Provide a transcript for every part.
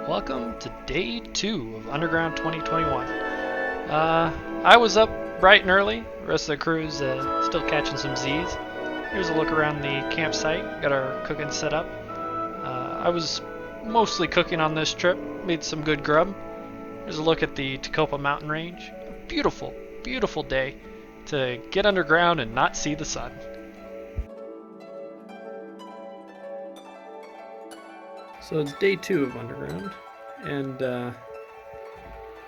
Welcome to day 2 of Underground 2021. I was up bright and early. The rest of the crew's still catching some Z's. Here's a look around the campsite. Got our cooking set up. I was mostly cooking on this trip. Made some good grub. Here's a look at the Tecopa mountain range. Beautiful, beautiful day to get underground and not see the sun. So it's day 2 of Underground, and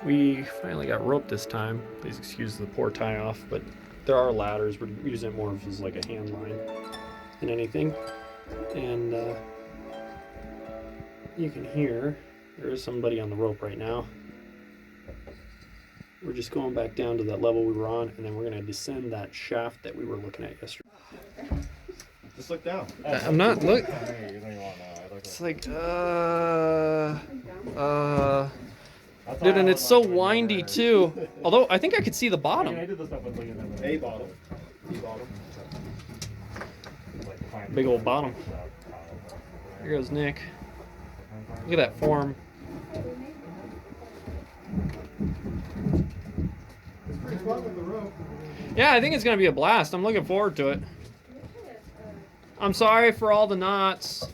we finally got rope this time. Please excuse the poor tie off, but there are ladders. We're using it more as like a hand line than anything. And you can hear there is somebody on the rope right now. We're just going back down to that level we were on, and then we're going to descend that shaft that we were looking at yesterday. Just look down. I'm not look. It's like dude, and it's so windy too. Although I think I could see the bottom. A bottom. B bottom. Big old bottom. Here goes Nick. Look at that form. It's pretty fun with the rope. Yeah, I think it's gonna be a blast. I'm looking forward to it. I'm sorry for all the knots.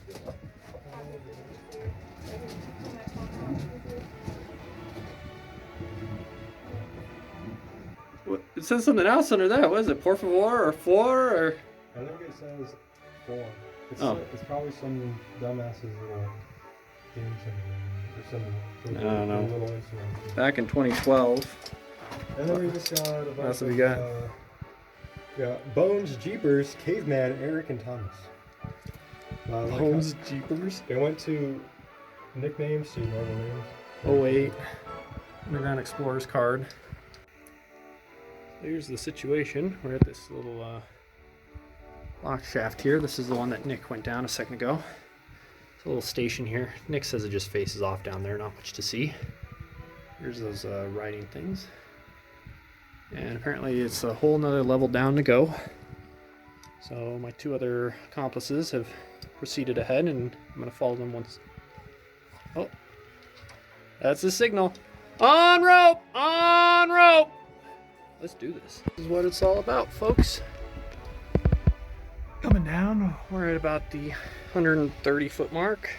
It says something else under that. What is it? Por favor or four or? I think it says 4. It's probably some dumbass's little theme singing or some I don't know. little instrument. Back in 2012. And then we just got a bunch That's what we of, got. Bones, Jeepers, Caveman, Eric, and Thomas. Bones, Jeepers. They went to nicknames to normal names. Oh wait. Underground Explorer's card. Here's the situation. We're at this little lock shaft here. This is the one that Nick went down a second ago. It's a little station here. Nick says it just faces off down there, not much to see. Here's those riding things. And apparently it's a whole nother level down to go. So my 2 other accomplices have proceeded ahead, and I'm going to follow them once. Oh, that's the signal. On rope! On rope! Let's do this. This is what it's all about, folks. Coming down, we're at about the 130 foot mark.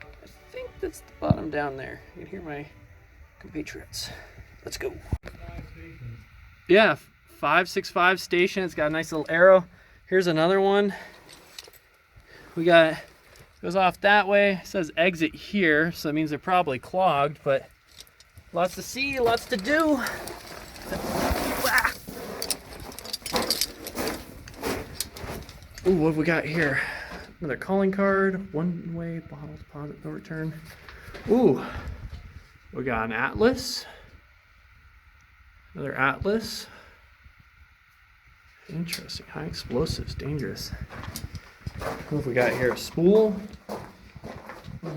I think that's the bottom down there. You can hear my compatriots. Let's go. Yeah, 565 station. It's got a nice little arrow. Here's another one. We got, goes off that way. It says exit here, so that means they're probably clogged, but lots to see, lots to do. Ooh, what have we got here? Another calling card, one-way bottle deposit, no return. Ooh, we got an atlas. Another atlas. Interesting, high explosives, dangerous. What have we got here? A spool.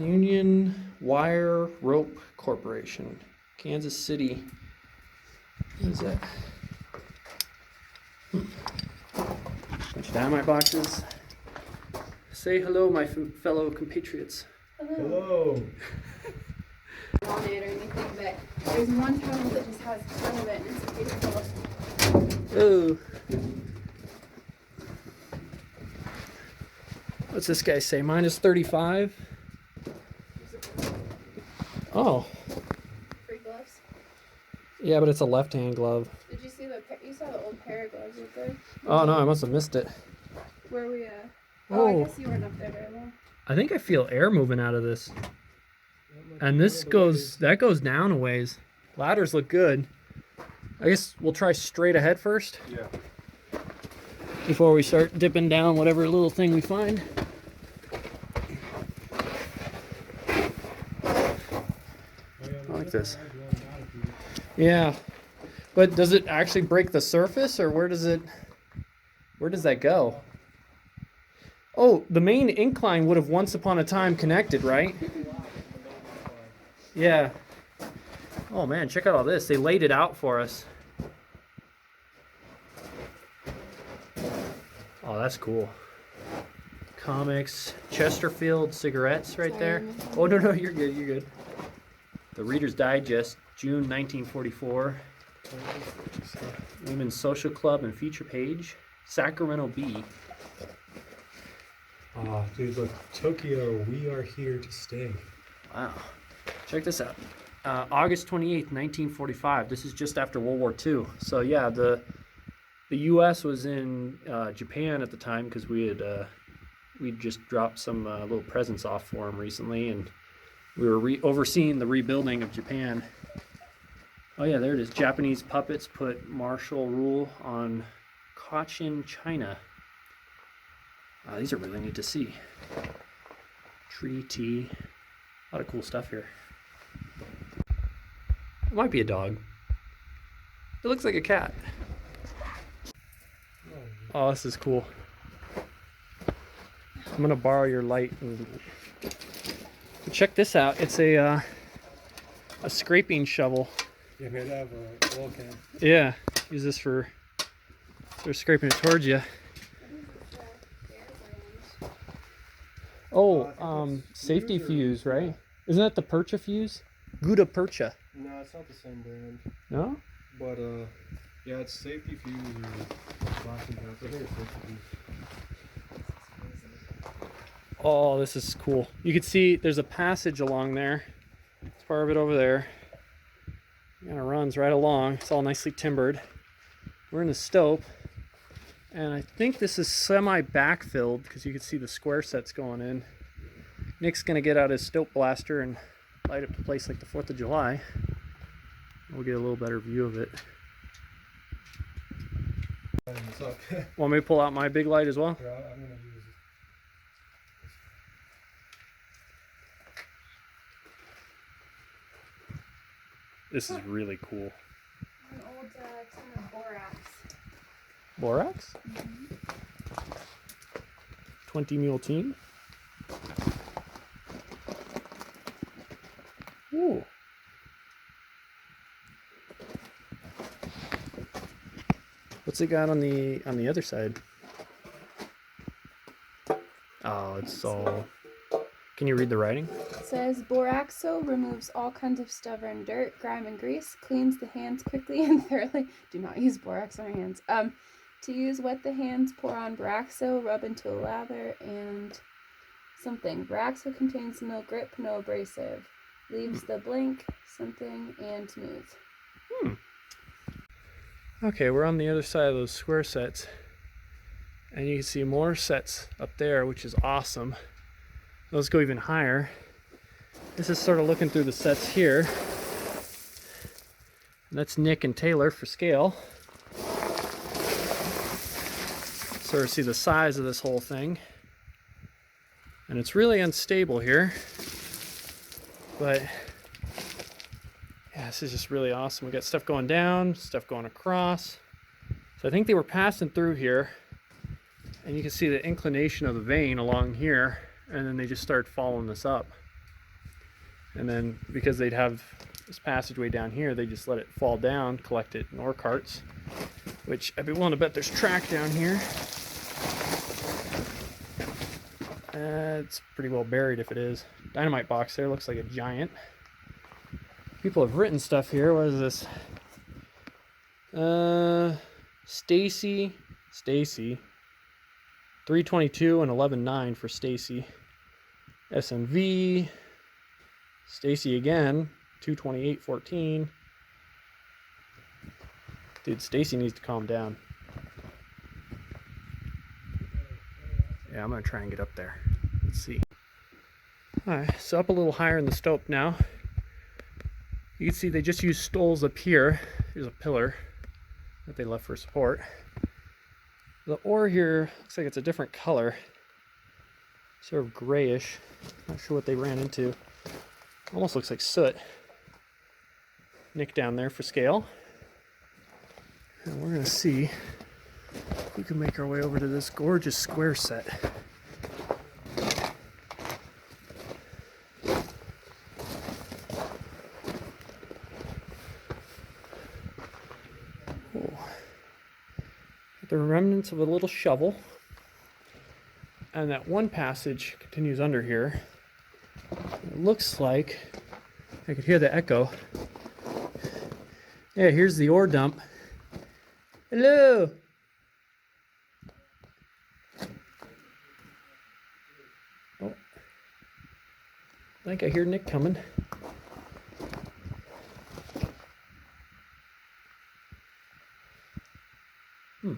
Union Wire Rope Corporation, Kansas City. What is that? Bunch of dynamite boxes. Say hello, my fellow compatriots. Hello. On it or anything, but there's one tunnel that just has a ton of it, and it's beautiful. Oh. What's this guy say? Minus 35? Oh. Free gloves. Yeah, but it's a left-hand glove. Did you see you saw the old pair of gloves right there? Oh no, I must have missed it. Where we Oh. I guess you weren't up there very long. I think I feel air moving out of this. And that goes down a ways. Ladders look good. I guess we'll try straight ahead first. Yeah. Before we start dipping down whatever little thing we find. I like this. Yeah. But does it actually break the surface, or where does that go? Oh, the main incline would have once upon a time connected, right? Yeah. Oh man, check out all this. They laid it out for us. Oh, that's cool. Comics, Chesterfield cigarettes right there. Oh no, you're good, you're good. The Reader's Digest, June 1944. Women's Social Club and feature page. Sacramento Bee. Ah, dude, look, Tokyo, we are here to stay. Wow. Check this out. August 28th, 1945. This is just after World War II. So yeah, the U.S. was in Japan at the time because we'd just dropped some little presents off for them recently, and we were overseeing the rebuilding of Japan. Oh yeah, there it is. Japanese puppets put martial rule on Cochin, China. These are really neat to see. Tree tea. A lot of cool stuff here. It might be a dog. It looks like a cat. Oh, this is cool. I'm gonna borrow your light. Check this out. It's a scraping shovel. Yeah, here they have a oil can. Yeah, use this for scraping it towards you. Oh, safety fuse, right? Isn't that the Percha fuse? Gouda Percha. No, it's not the same brand. No? But, yeah, it's safety fuse or flashing gas. I think it's safety fuse. Oh, this is cool. You can see there's a passage along there. It's part of it over there. It kind of runs right along. It's all nicely timbered. We're in the stope. And I think this is semi-backfilled because you can see the square sets going in. Nick's going to get out his stope blaster and light up the place like the 4th of July. We'll get a little better view of it. Lighting this up. Want me to pull out my big light as well? Yeah, I'm gonna use This is really cool. An old tin of borax. Borax? 20 mule team. Ooh. What's it got on the other side? Oh, it's all. Can you read the writing? It says Boraxo removes all kinds of stubborn dirt, grime, and grease, cleans the hands quickly and thoroughly. Do not use borax on your hands. To use, wet the hands, pour on Boraxo, rub into a lather, and something. Boraxo contains no grip, no abrasive. Leaves the blank, something, and smooth. Okay, we're on the other side of those square sets. And you can see more sets up there, which is awesome. Those go even higher. This is sort of looking through the sets here. And that's Nick and Taylor for scale. Sort of see the size of this whole thing. And it's really unstable here. But yeah, this is just really awesome. We got stuff going down, stuff going across. So I think they were passing through here. And you can see the inclination of the vein along here. And then they just start following this up. And then because they'd have this passageway down here, they just let it fall down, collect it in ore carts. Which I'd be willing to bet there's track down here. It's pretty well buried if it is. Dynamite box there, looks like a giant. People have written stuff here. What is this? Stacy. 322 and 11.9 for Stacy. SMV. Stacy again. 228.14. Dude, Stacy needs to calm down. Yeah, I'm gonna try and get up there. Let's see. Alright, so up a little higher in the stope now. You can see they just used stoles up here. Here's a pillar that they left for support. The ore here looks like it's a different color. Sort of grayish. Not sure what they ran into. Almost looks like soot. Nick down there for scale. And we're gonna see if we can make our way over to this gorgeous square set. The remnants of a little shovel, and that one passage continues under here. It looks like I could hear the echo. Yeah, here's the ore dump. Hello. Oh, I think I hear Nick coming. Now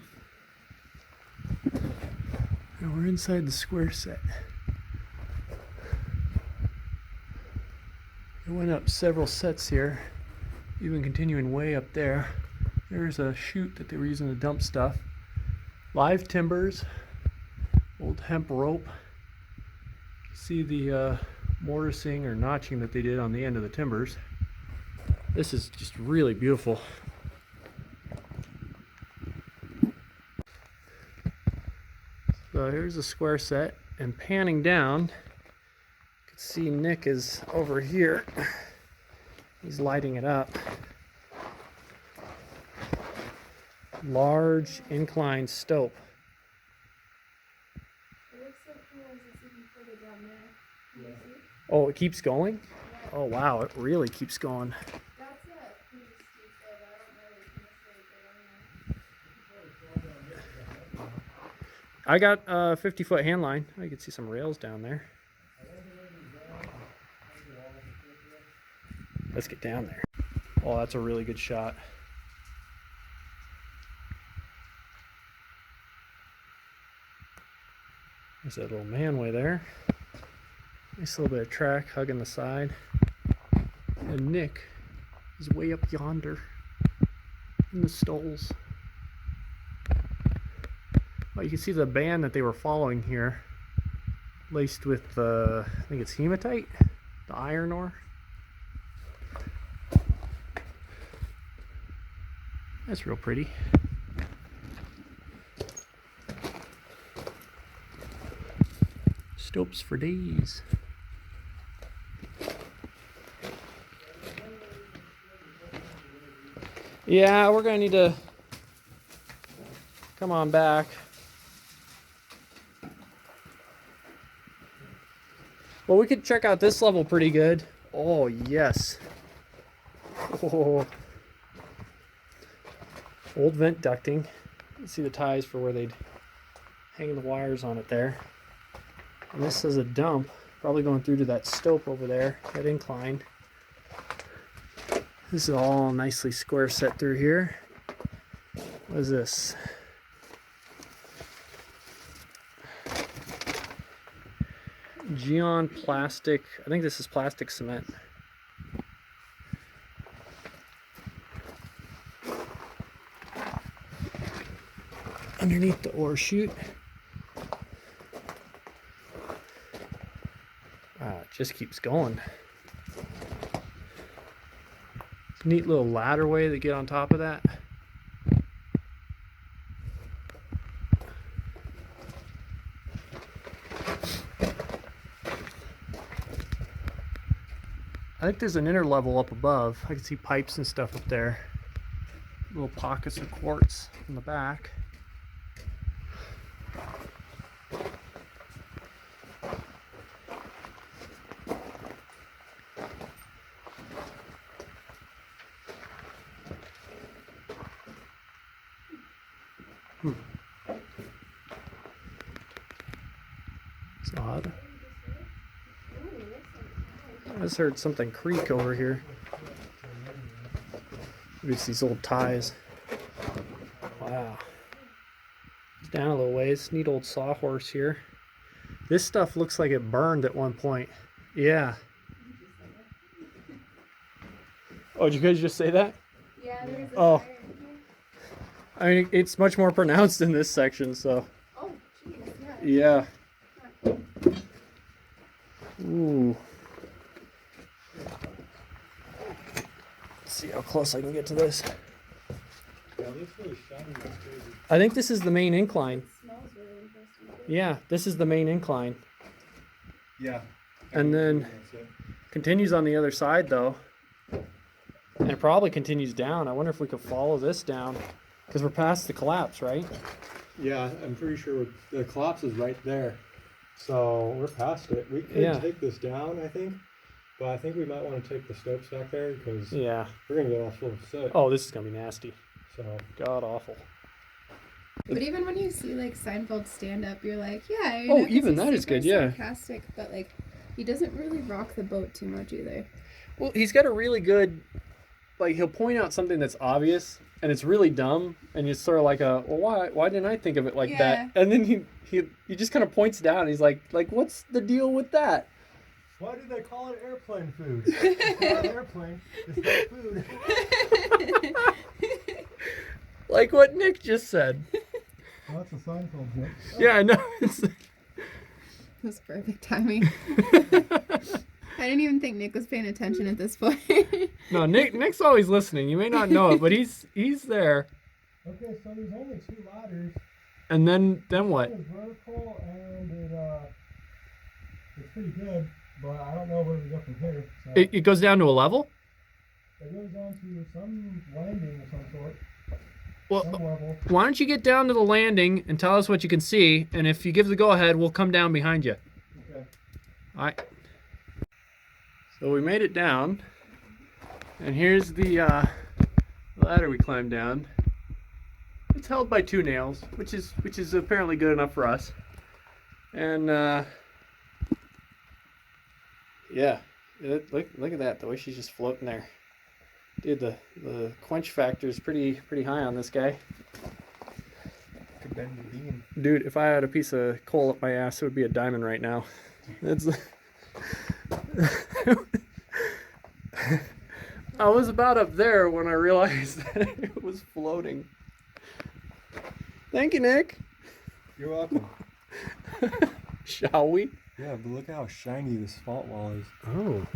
we're inside the square set. It went up several sets here, even continuing way up there. There's a chute that they were using to dump stuff. Live timbers, old hemp rope. You see the mortising or notching that they did on the end of the timbers. This is just really beautiful. So here's a square set, and panning down, you can see Nick is over here. He's lighting it up. Large incline stope. It looks so cool as it's even further down there. Can you see? Oh, it keeps going? Oh wow, it really keeps going. That's a pretty steep slope. I don't know if you can necessarily get on there. I got a 50-foot hand line. I can see some rails down there. Let's get down there. Oh, that's a really good shot. There's that little manway there. Nice little bit of track hugging the side. And Nick is way up yonder in the stalls. Well, you can see the band that they were following here, laced with I think it's hematite, the iron ore. That's real pretty. Stopes for days. Yeah, we're gonna need to come on back. Well, we could check out this level pretty good. Oh, yes. Oh. Old vent ducting. You see the ties for where they'd hang the wires on it there. And this is a dump, probably going through to that stope over there, that incline. This is all nicely square set through here. What is this? Geon plastic. I think this is plastic cement. Underneath the ore chute. Wow, it just keeps going. Neat little ladder way to get on top of that. I think there's an inner level up above. I can see pipes and stuff up there. Little pockets of quartz in the back. It's odd. I just heard something creak over here. Maybe it's these old ties. Wow. Down a little ways. Neat old sawhorse here. This stuff looks like it burned at one point. Yeah. Oh, did you guys just say that? Yeah, there's a Oh. fire in here. I mean, it's much more pronounced in this section, so. Oh, jeez, yeah. Yeah. Ooh. Let's see how close I can get to this. Yeah, it looks really shiny. That's crazy. I think this is the main incline. It smells really interesting. Yeah, this is the main incline. Yeah. And then That's it. continues on the other side though. And it probably continues down. I wonder if we could follow this down. Because we're past the collapse, right? Yeah, I'm pretty sure the collapse is right there. So we're past it. We could Yeah. take this down, I think. But I think we might want to take the stopes back there because Yeah. we're gonna get all full of soot. Oh, this is gonna be nasty. So God awful. But even when you see like Seinfeld stand up, you're like, yeah. You Oh, know, 'cause even he's that is super good, yeah. Sarcastic, but like, he doesn't really rock the boat too much either. Well, he's got a really good, like, he'll point out something that's obvious and it's really dumb, and it's sort of like a, well, why didn't I think of it like Yeah. that? And then he just kind of points down. And he's like, what's the deal with that? why do they call it airplane food? It's not an airplane. It's not food. Like what Nick just said. Well, that's a Seinfeld joke. Yeah, I know. That's perfect timing. I didn't even think Nick was paying attention at this point. No, Nick's always listening. You may not know it, but he's there. Okay, so there's only 2 ladders. And then what? One is vertical and it's pretty good, but I don't know where we go from here. So It goes down to a level? it goes down to some landing of some sort, Well, some level. why don't you get down to the landing and tell us what you can see, and if you give the go-ahead, we'll come down behind you. Okay. All right. So we made it down, and here's the ladder we climbed down. It's held by 2 nails, which is apparently good enough for us. And yeah, look at that, the way she's just floating there. Dude, the quench factor is pretty high on this guy. Could bend the beam. Dude, if I had a piece of coal up my ass, it would be a diamond right now. It's. I was about up there when I realized that it was floating. Thank you, Nick. You're welcome. Shall we? Yeah, but look at how shiny this fault wall is. Oh,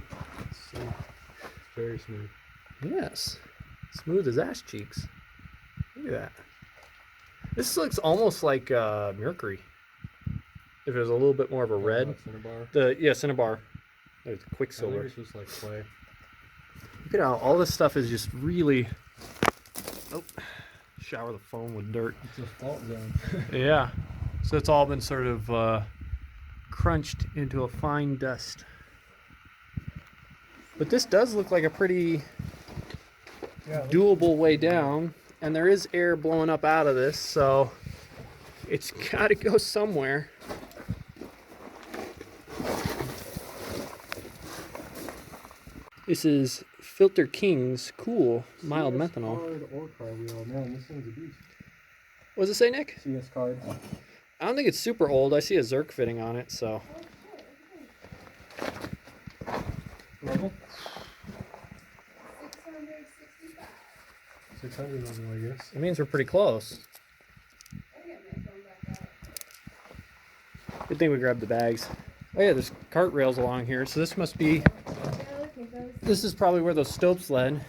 So very smooth. yes. Smooth as ass cheeks. Look at that. This looks almost like mercury. If it was a little bit more of a red. Cinnabar. Cinnabar. There's I think Quicksilver. it's just like clay. Look at how all this stuff is just really. Oh, shower the phone with dirt. It's a fault zone. Yeah. So it's all been sort of crunched into a fine dust. But this does look like a pretty Yeah, doable way down, and there is air blowing up out of this, so it's got to go somewhere. This is Filter King's Cool Mild Methanol. Card or card wheel. Man, this thing's a beast. What does it say, Nick? CS card. I don't think it's super old. I see a Zerk fitting on it, so. Level? 600 level, I guess. It means we're pretty close. Good thing we grabbed the bags. Oh yeah, there's cart rails along here, so this must be. This is probably where those stopes led.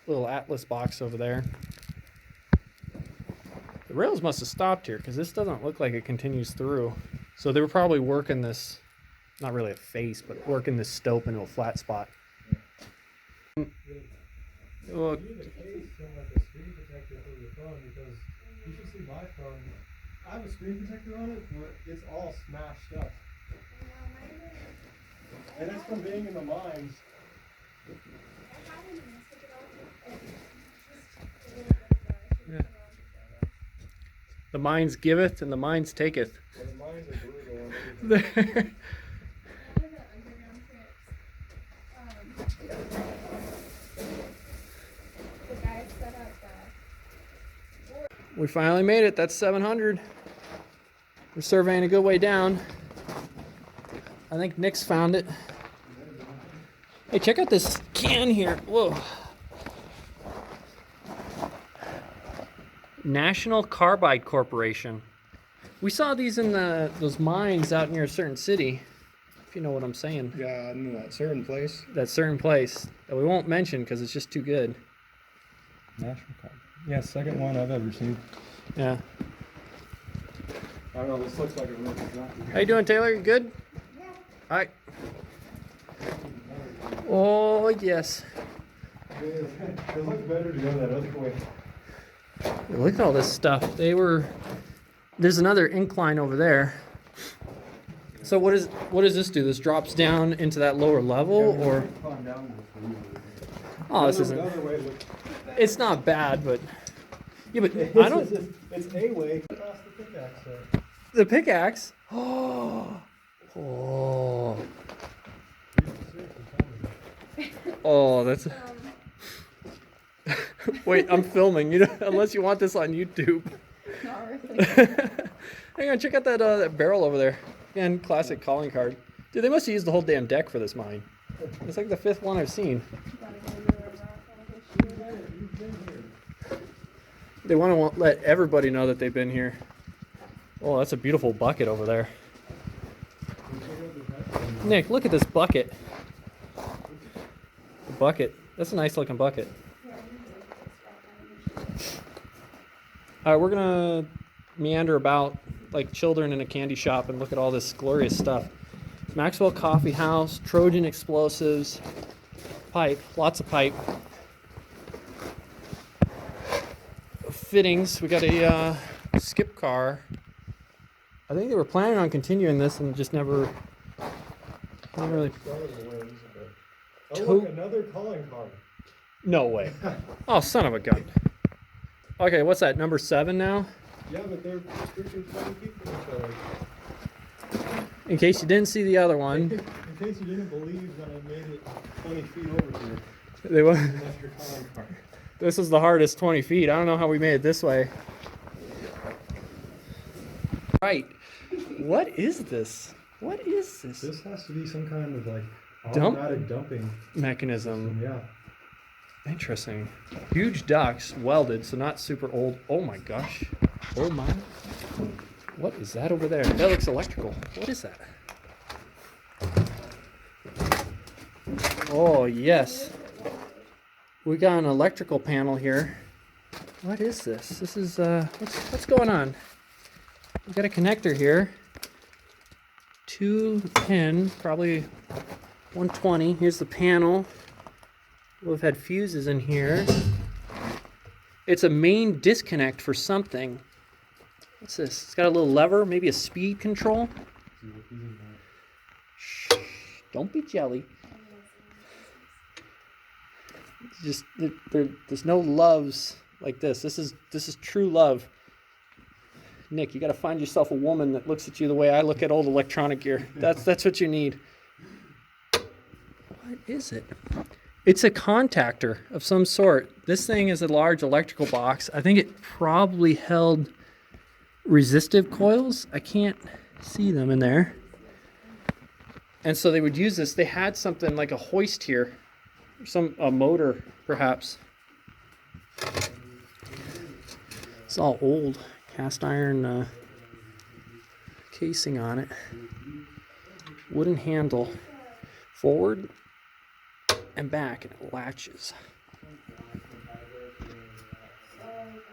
Little Atlas box over there. The rails must have stopped here because this doesn't look like it continues through. So they were probably working this, not really a face, but working this stope into a flat spot. Well, You need a case and like a screen protector for your phone because you should see my phone. I have a screen protector on it, but it's all smashed up. And it's from being in the mines. Yeah. The mines giveth and the mines taketh. Well, the mines are brutal on everything. We finally made it. That's 700. We're surveying a good way down. I think Nick's found it. Hey, check out this can here. Whoa. National Carbide Corporation. We saw these in those mines out near a certain city, if you know what I'm saying. Yeah, in that certain place. That certain place that we won't mention because it's just too good. National card. Yeah, second one I've ever seen. Yeah. I don't know, this looks like a real exactly. How you doing, Taylor? You good? Yeah. All right. Oh, yes. It looks better to go that other way. Look at all this stuff. There's another incline over there. So what does this do? This drops down into that lower level, or? Climb down this way. Oh, this The isn't. other way looks. It's not bad, but yeah, but I don't. It's a way. Across the pickaxe there. The pickaxe. Oh. Oh, that's. Wait, I'm filming. You know, unless you want this on YouTube. Not really. Hang on, check out that barrel over there. Again, classic calling card. Dude, they must have used the whole damn deck for this mine. It's like the 5th one I've seen. They want to let everybody know that they've been here. Oh, that's a beautiful bucket over there. Nick, look at this bucket. The bucket. That's a nice looking bucket. All right, we're gonna meander about like children in a candy shop and look at all this glorious stuff. Maxwell Coffee House, Trojan Explosives, pipe, lots of pipe. Fittings, we got a skip car. I think they were planning on continuing this and just never really. Oh, look, another calling card. No way. Oh, son of a gun. Okay, what's that, number 7 now? Yeah, but they're restricted 20 feet from each other. In case you didn't see the other one, In case you didn't believe that I made it 20 feet over here. they were, That's your calling card. this is the hardest 20 feet. I don't know how we made it this way. Right. What is this? What is this This has to be some kind of like Dump? automatic dumping mechanism? system. Yeah. Interesting. Huge ducts, welded, so not super old. Oh my gosh. Oh my. What is that over there? That looks electrical. What is that? Oh, yes. We got an electrical panel here. What is this? This is, what's going on? We got a connector here. 210, probably 120. Here's the panel. We've had fuses in here. It's a main disconnect for something. What's this? It's got a little lever, maybe a speed control. Shh, don't be jelly. It's just there's no loves like this. This is true love. Nick, you got to find yourself a woman that looks at you the way I look at old electronic gear. That's what you need. What is it? It's a contactor of some sort. This thing is a large electrical box. I think it probably held resistive coils. I can't see them in there. And so they would use this. They had something like a hoist here. A motor, perhaps. It's all old. Cast iron casing on it. Wooden handle. Forward and back, and it latches.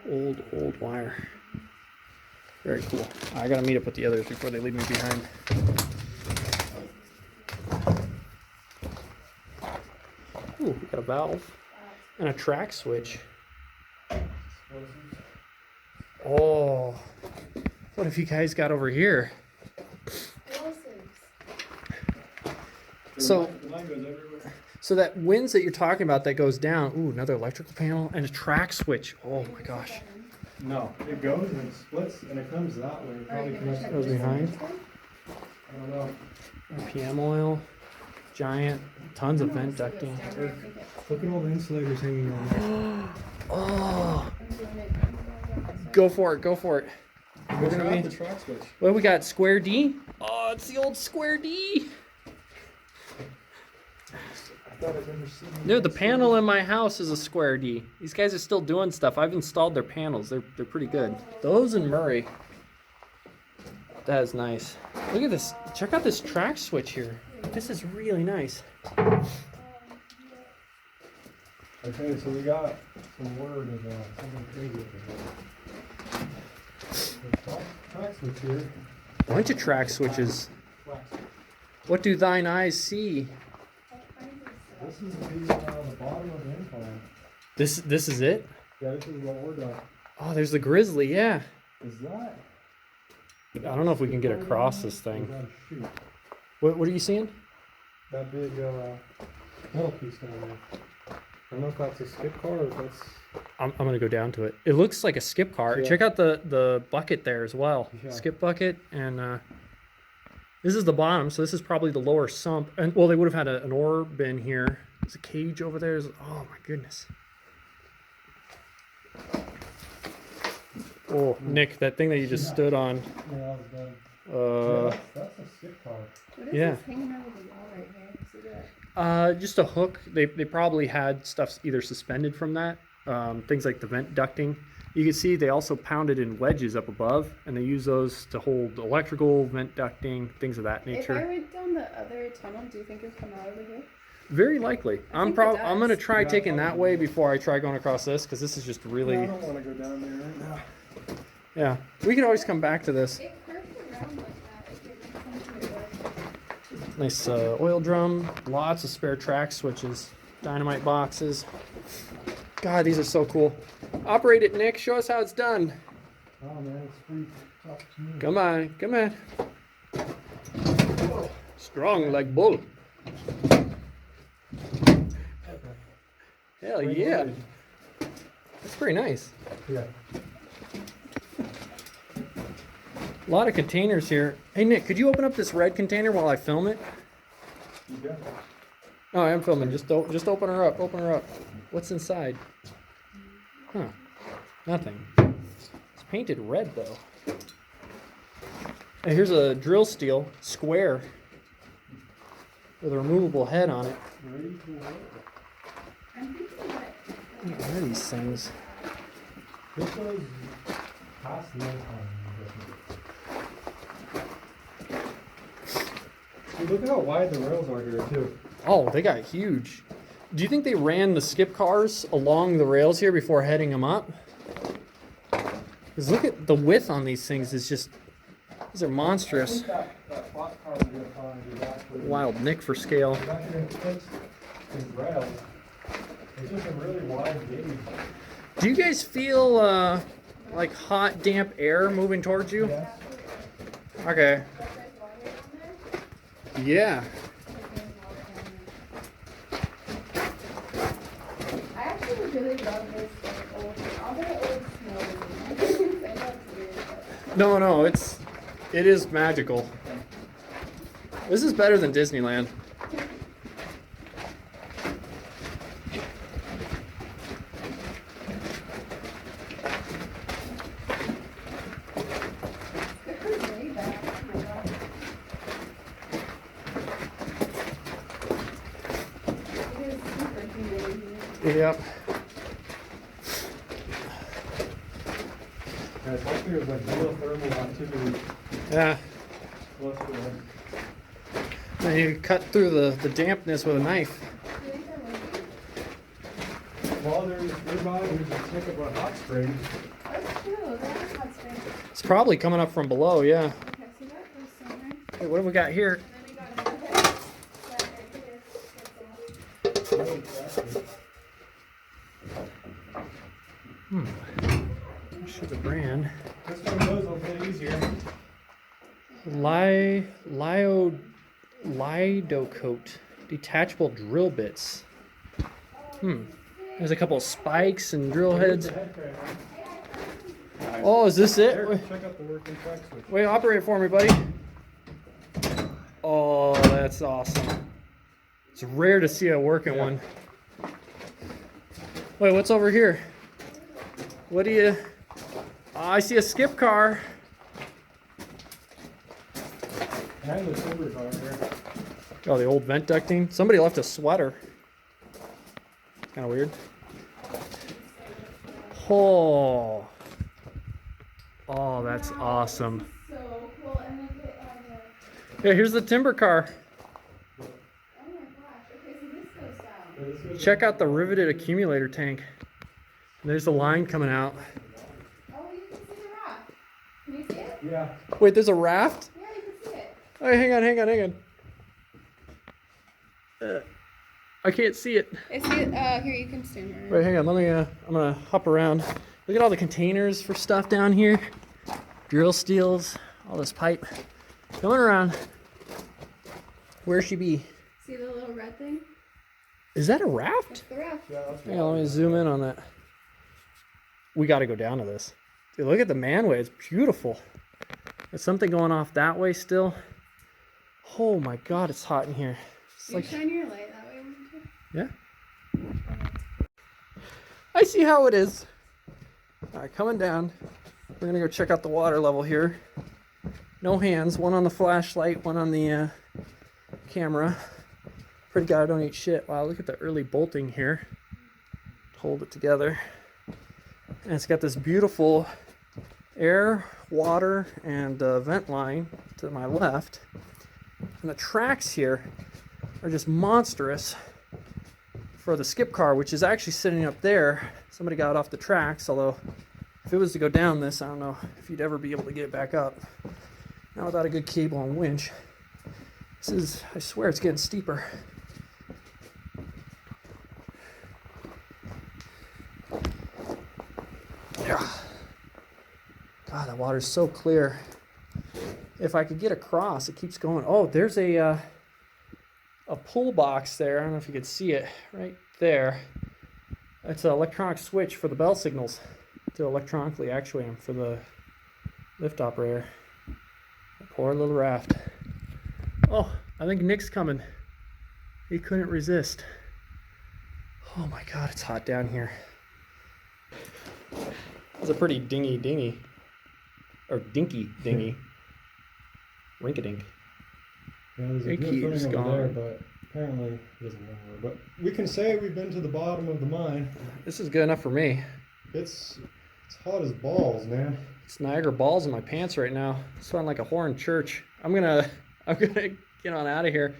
Old wire. Very cool. I gotta meet up with the others before they leave me behind. Ooh, we got a valve and a track switch. Oh, what have you guys got over here? So that winds that you're talking about that goes down. Ooh, another electrical panel and a track switch. Oh my gosh. No, it goes and it splits and it comes that way. It probably connects to Goes this behind. one. I don't know. RPM oil, giant, tons of vent ducting. Look at all the insulators hanging on there. Oh, go for it, go for it. We're gonna Grab be. the track switch. Well, we got square D. Oh, it's the old square D. I thought I'd never seen Dude, the panel in my house is a square D. These guys are still doing stuff. I've installed their panels. They're pretty good. Those and Murray. That is nice. Look at this. Check out this track switch here. This is really nice. Okay, so we got some word of something crazy over here. The track switch here. Bunch of track switches. Flex. What do thine eyes see? This is the bottom of the incline. This is it? Yeah, this is what we're doing. Oh, there's the grizzly. Yeah. Is that? I don't know if we can get across this We thing. gotta shoot. What are you seeing? That big metal piece down there. I don't know if that's a skip car or if that's. I'm gonna go down to it. It looks like a skip car. Yeah. Check out the bucket there as well. Yeah. Skip bucket, and this is the bottom, so this is probably the lower sump. And well, they would have had an ore bin here. There's a cage over there. Oh my goodness. Oh, Nick, that thing that you just stood on. Yeah, that was done. Uh, That's a skip car. What is Yeah. this hanging over the wall right here? Is it just a hook. They probably had stuff either suspended from that. Things like the vent ducting. You can see they also pounded in wedges up above, and they use those to hold electrical, vent ducting, things of that If I nature. went down the other tunnel, do you think it would come out over here? Very likely. I'm think it I'm gonna does. try Yeah, taking that probably. way before I try going across this, because this is just really. No, I don't want to go down there right now. Yeah, we can always come back to this. It curves around like that. If you're listening to it. Nice oil drum, lots of spare track switches, dynamite boxes. God, these are so cool. Operate it, Nick. Show us how it's done. Oh man, it's free opportunity. Come on, come on. Strong like bull. Hell yeah. That's pretty nice. Yeah. A lot of containers here. Hey Nick, could you open up this red container while I film it? You got it. Oh, I am filming. Just open her up. Open her up. What's inside? Huh. Nothing. It's painted red though. And here's a drill steel, square, with a removable head on it. Ready to work. I'm thinking that What are these things? This was past the time. Dude, look at how wide the rails are here too. Oh, they got huge. Do you think they ran the skip cars along the rails here before heading them up? Because look at the width on these things. Is just, these are I monstrous. think that box car we're gonna find is actually. Wild Nick for scale. It's actually gonna fix these rails. It's just a really wide gauge. Do you guys feel like hot, damp air moving towards you? Yes. Okay. Yeah. I actually really love this old, all the old snow. I know it's weird, but No, it is magical. This is better than Disneyland. it goes way back. Oh my god. It is super humid in here. Yep. Yeah, it's like there's like geothermal activity. Yeah. Let's go ahead. Then you cut through the dampness with a knife. Do you think they're windy? While there's nearby, there's a tick of a hot spring. That's true. That is hot spring. It's probably coming up from below, yeah. Okay, so that goes somewhere. Hey, what have we got here? And then we got another set right here. That's all. Really attractive. Show the brand. This one goes a little easier. Lidocoat. Detachable drill bits. There's a couple of spikes and drill heads. Oh, is this it? There, check out the working track switch. Wait, operate it for me, buddy. Oh, that's awesome. It's rare to see a working Yeah. one. Wait, what's over here? What do you... Oh, I see a skip car. And the silver car here. Oh, the old vent ducting. Somebody left a sweater. Kind of weird. Oh. Oh, that's awesome. So cool. And then it has a. Yeah, here's the timber car. Oh my gosh. Okay, so this goes down. Yeah, this goes Check out the riveted accumulator tank. There's the line coming out. Oh, you can see the rock. Can you see it? Yeah. Wait, there's a raft? Yeah, you can see it. Oh, hang on. I can't see it. I see it. Here, you can stand right. Wait, hang on. Let me. I'm gonna hop around. Look at all the containers for stuff down here. Drill steels, all this pipe. Coming around. Where she be? See the little red thing? Is that a raft? That's the raft. Yeah, that's Hang on, let me zoom in on that. We got to go down to this. Dude, look at the manway. It's beautiful. There's something going off that way still. Oh my God, it's hot in here. It's You shine your light that way. yeah. I see how it is. All right, coming down. We're gonna go check out the water level here. No hands. One on the flashlight, one on the camera. Pretty God, I don't eat shit. Wow, look at the early bolting here. Hold it together. And it's got this beautiful air, water, and vent line to my left. And the tracks here are just monstrous for the skip car, which is actually sitting up there. Somebody got off the tracks, although if it was to go down this, I don't know if you'd ever be able to get it back up. Not without a good cable and winch. This is, I swear it's getting steeper. Yeah. God, that water's so clear. If I could get across, it keeps going. Oh, there's a pull box there. I don't know if you could see it right there. It's an electronic switch for the bell signals to electronically actuate them for the lift operator. Poor little raft. Oh, I think Nick's coming. He couldn't resist. Oh my God, it's hot down here. It's a pretty dingy. Or dinky dingy. Rink-a-dink. Yeah, there's a It good keeps footing over there, going. but apparently it doesn't know where. But we can say we've been to the bottom of the mine. This is good enough for me. It's hot as balls, man. It's Niagara balls in my pants right now. I sweating like a whore in church. I'm gonna get on out of here.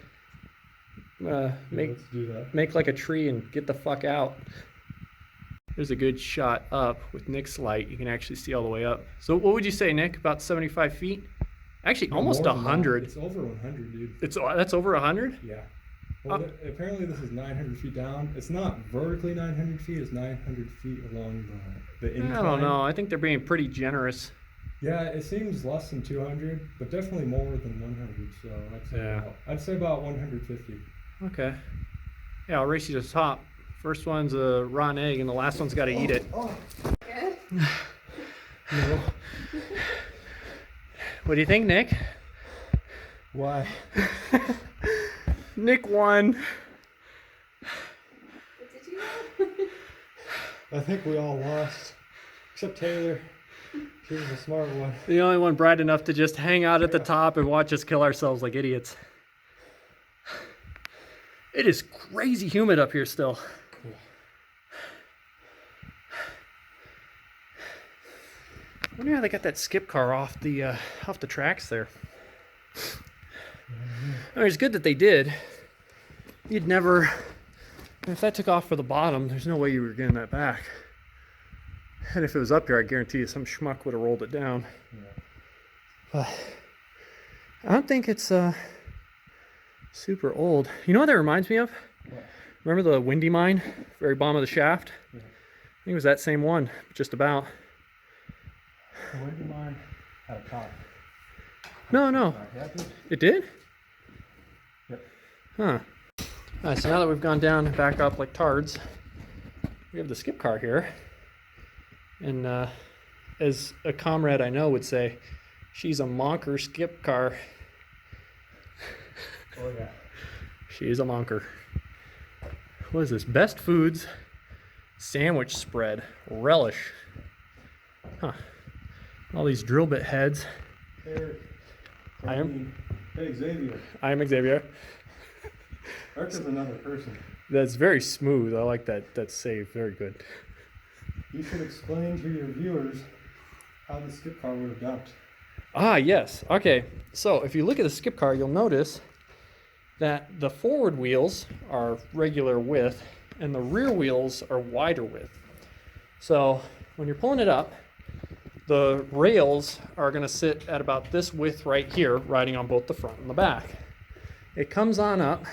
Yeah, let's do that. Make like a tree and get the fuck out. There's a good shot up with Nick's light. You can actually see all the way up. So what would you say, Nick? About 75 feet? Actually, almost More than that. 100. It's over 100, dude. That's over 100? Yeah. Well, apparently this is 900 feet down. It's not vertically 900 feet. It's 900 feet along the incline. I don't know. I think they're being pretty generous. Yeah, it seems less than 200, but definitely more than 100. So I'd say about 150. Okay. Yeah, I'll race you to the top. First one's a rotten egg, and the last one's got to eat it. Good. No. What do you think, Nick? Why? Nick won. What did you know? I think we all lost, except Taylor. She was a smart one. The only one bright enough to just hang out at the top and watch us kill ourselves like idiots. It is crazy humid up here still. Yeah. I wonder how they got that skip car off the tracks there. I mean, it's good that they did. You'd never, if that took off for the bottom, there's no way you were getting that back. And if it was up here, I guarantee you some schmuck would have rolled it down. Yeah. But I don't think it's super old. You know what that reminds me of? What? Remember the Windy mine, very bottom of the shaft? Yeah. I think it was that same one, just about. The windy mine had a top. No. It did? Yep. Huh. Alright, so now that we've gone down and back up like tards, we have the skip car here. And as a comrade I know would say, she's a monker skip car. Oh yeah. She is a monker. What is this? Best Foods sandwich spread. Relish. Huh. All these drill bit heads. Eric. Hey Xavier. I am Xavier. Eric is another person. That's very smooth. I like that save. Very good. You should explain to your viewers how the skip car would have dumped. Ah, yes. Okay. So if you look at the skip car, you'll notice that the forward wheels are regular width and the rear wheels are wider width. So when you're pulling it up, the rails are going to sit at about this width right here, riding on both the front and the back. It comes on up,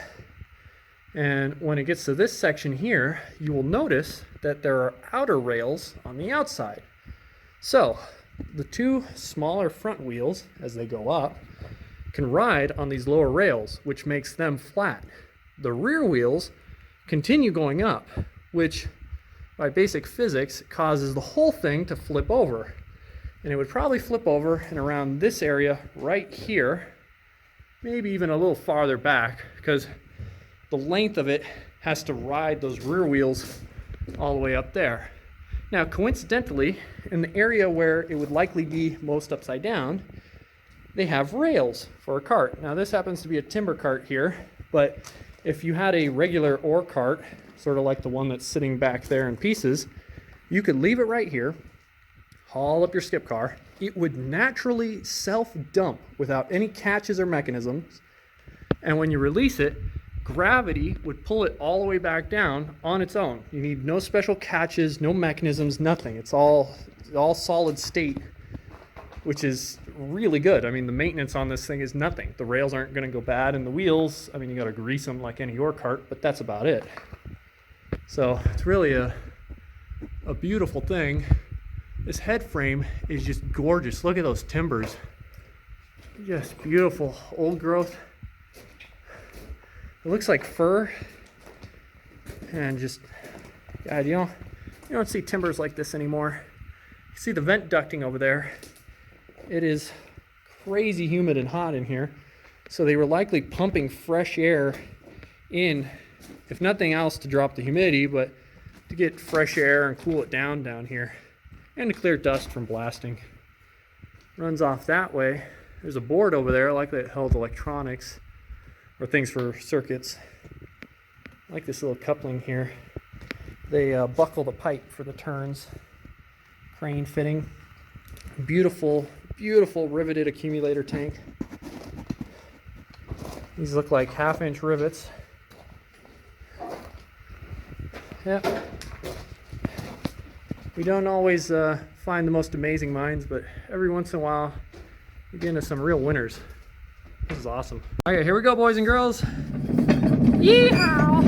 and when it gets to this section here, you will notice that there are outer rails on the outside. So the two smaller front wheels, as they go up, can ride on these lower rails, which makes them flat. The rear wheels continue going up, which by basic physics causes the whole thing to flip over. And it would probably flip over and around this area right here, maybe even a little farther back, because the length of it has to ride those rear wheels all the way up there. Now, coincidentally, in the area where it would likely be most upside down, they have rails for a cart. Now, this happens to be a timber cart here, but if you had a regular ore cart, sort of like the one that's sitting back there in pieces, you could leave it right here, haul up your skip car. It would naturally self-dump without any catches or mechanisms. And when you release it, gravity would pull it all the way back down on its own. You need no special catches, no mechanisms, nothing. It's all solid state, which is really good. I mean, the maintenance on this thing is nothing. The rails aren't going to go bad, and the wheels, I mean, you got to grease them like any ore cart, but that's about it. So it's really a beautiful thing. This head frame is just gorgeous. Look at those timbers. Just beautiful. Old growth. It looks like fur. And just, God, you don't see timbers like this anymore. You see the vent ducting over there. It is crazy humid and hot in here. So they were likely pumping fresh air in, if nothing else to drop the humidity, but to get fresh air and cool it down here. And to clear dust from blasting. Runs off that way. There's a board over there, likely it held electronics or things for circuits. I like this little coupling here. They buckle the pipe for the turns. Crane fitting. Beautiful, beautiful riveted accumulator tank. These look like 1/2-inch rivets. Yep. We don't always find the most amazing mines, but every once in a while we get into some real winners. This is awesome. Okay, here we go, boys and girls. Yeehaw!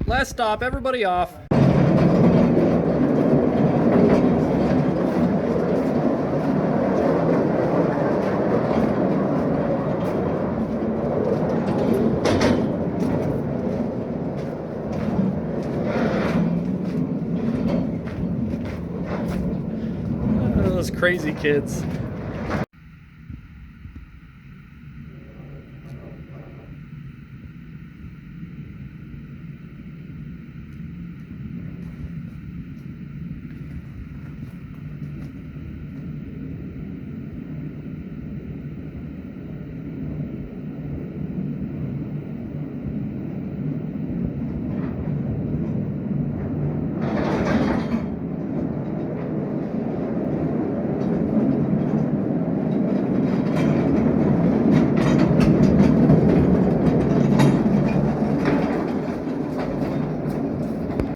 Last stop, everybody off. Those crazy kids.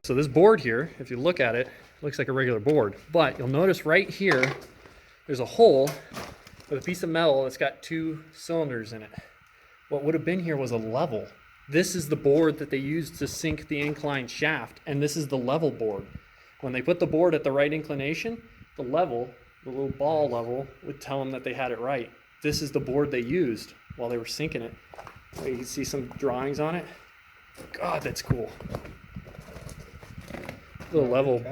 So this board here, if you look at it, looks like a regular board, but you'll notice right here, there's a hole with a piece of metal that's got 2 cylinders in it. What would have been here was a level. This is the board that they used to sink the incline shaft, and this is the level board. When they put the board at the right inclination, the level, the little ball level, would tell them that they had it right. This is the board they used while they were sinking it. You can see some drawings on it. God, that's cool. Little level.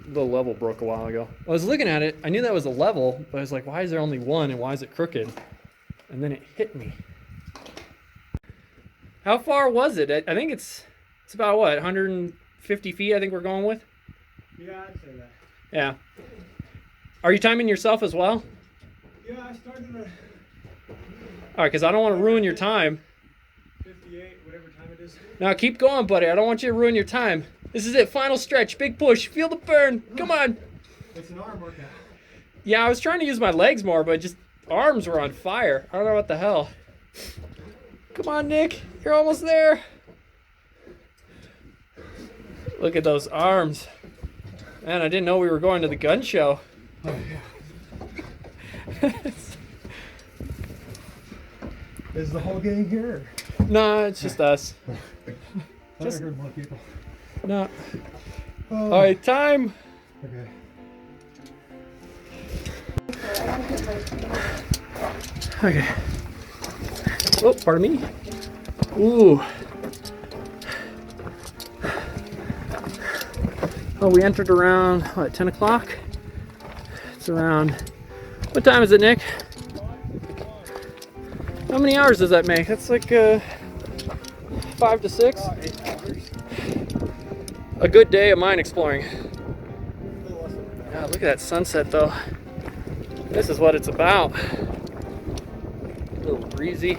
The level broke a while ago. I was looking at it. I knew that was a level, but I was like, why is there only one and why is it crooked? And then it hit me. How far was it? I think it's about what, 150 feet I think we're going with? Yeah, I'd say that. Yeah. Are you timing yourself as well? Yeah, I started at All right, because I don't want to ruin your time. 58, whatever time it is. Now keep going, buddy. I don't want you to ruin your time. This is it. Final stretch. Big push. Feel the burn. Come on. It's an arm workout. Yeah, I was trying to use my legs more, but just arms were on fire. I don't know what the hell. Come on, Nick. You're almost there. Look at those arms. Man, I didn't know we were going to the gun show. Oh, yeah. Is the whole gang here? No, it's just us. I heard more people. No. Oh. All right, time. Okay. Okay. Oh, pardon me. Ooh. Oh, we entered around, what, 10 o'clock? It's around, what time is it, Nick? How many hours does that make? That's like 5 to 6. 8 hours. A good day of mine exploring. Yeah, look at that sunset though. This is what it's about. A little breezy.